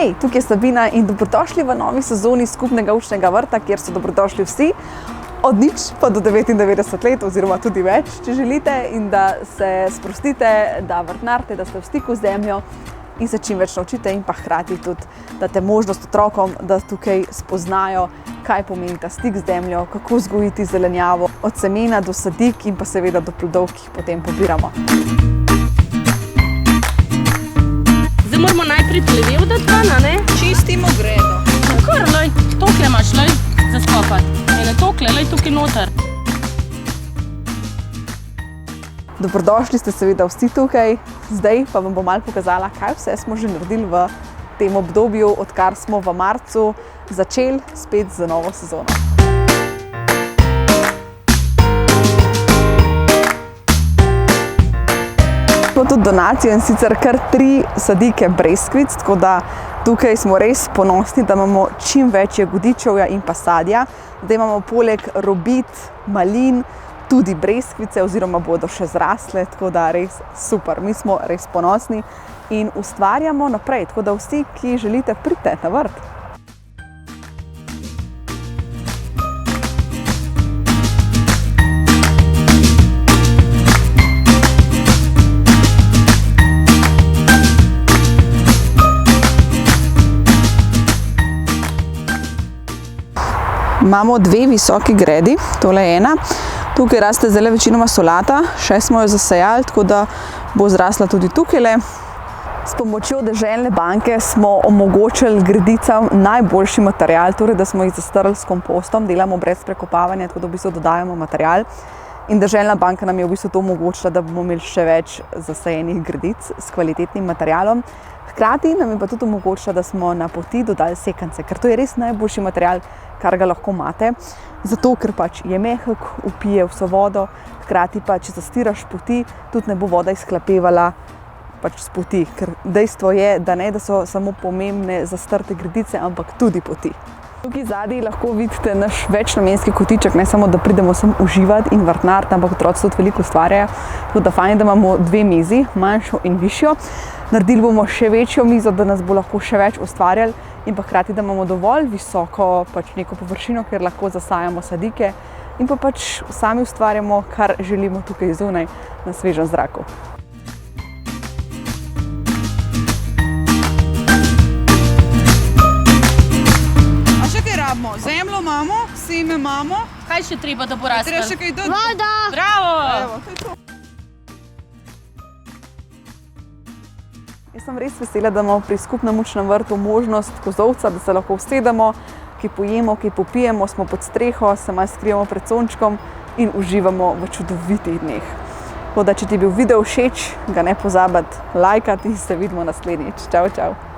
Hej, tukaj je Sabina in dobrodošli v novi sezoni skupnega učnega vrta, kjer so dobrodošli vsi, od 0 pa do 99 let oziroma tudi več, če želite, in da se sprostite, da vrtnarite, da ste v stiku z zemljo in se čim več naučite in pa hkrati tudi date možnost otrokom, da tukaj spoznajo, kaj pomeni ta stik z zemljo, kako vzgojiti zelenjavo, od semena do sadik in pa seveda do plodov, ki jih potem pobiramo. Zdaj moramo najprej plevel dati ven, a ne? Čistimo gredo. Kar, lej, tokle imaš, lej, za skopat. Ene tokle, lej, tukaj noter. Dobrodošli ste seveda vsi tukaj. Zdaj pa vam bom malo pokazala, kaj vse smo že naredili v tem obdobju, odkar smo v marcu začeli spet z novo sezono. Smo tudi donacijo in sicer kar 3 sadike breskvic, tako da tukaj smo res ponosni, da imamo čim več jagodičevja in pa sadja. Zdaj imamo poleg robid, malin, tudi breskvice oziroma bodo še zrasle, tako da res super. Mi smo res ponosni in ustvarjamo naprej, tako da vsi, ki želite, pridite na vrt. Imamo 2 visoki gredi, tole je ena. Tukaj raste zdaj večinoma solata, še smo jo zasejali, tako da bo zrasla tudi tukajle. S pomočjo Deželne banke smo omogočili gredicam najboljši material, torej da smo jih zastrli s kompostom, delamo brez prekopavanja, tako da v bistvu dodajamo material. In Deželna banka nam je v bistvu to omogočila, da bomo imeli še več zasajenih gredic s kvalitetnim materialom. Hkrati nam je pa tudi omogočila, da smo na poti dodali sekance, ker to je res najboljši material, kar ga lahko imate. Zato, ker pač je mehek, vpije vso vodo, hkrati pa, če zastiraš poti, tudi ne bo voda izhlapevala pač s poti, ker dejstvo je, da ne, da so samo pomembne zastrte gredice, ampak tudi poti. Tukaj zadaj lahko vidite naš večnamenski kotiček, ne samo, da pridemo sem uživati in vrtnariti, ampak otroci tudi veliko ustvarjajo. Tako da fajn, da imamo 2 mizi, manjšo in višjo. Naredili bomo še večjo mizo, da nas bo lahko še več ustvarjali in pa hkrati, da imamo dovolj visoko pač neko površino, kjer lahko zasajamo sadike in pa pač sami ustvarjamo, kar želimo tukaj zunaj na svežem zraku. Zemljo imamo, seme imamo. Kaj še treba, da bo rastel? Treba še kaj dodati? Voda! Bravo! Evo, to je to. Jaz sem res vesela, da imamo pri skupnem učnem vrtu možnost kozolca, da se lahko usedemo, ki pojemo, ki popijemo, smo pod streho, se malo skrijemo pred sončkom in uživamo v čudovitih dneh. Tako da, če ti je bil video všeč, ga ne pozabiti lajkati in se vidimo naslednjič. Čau, čau!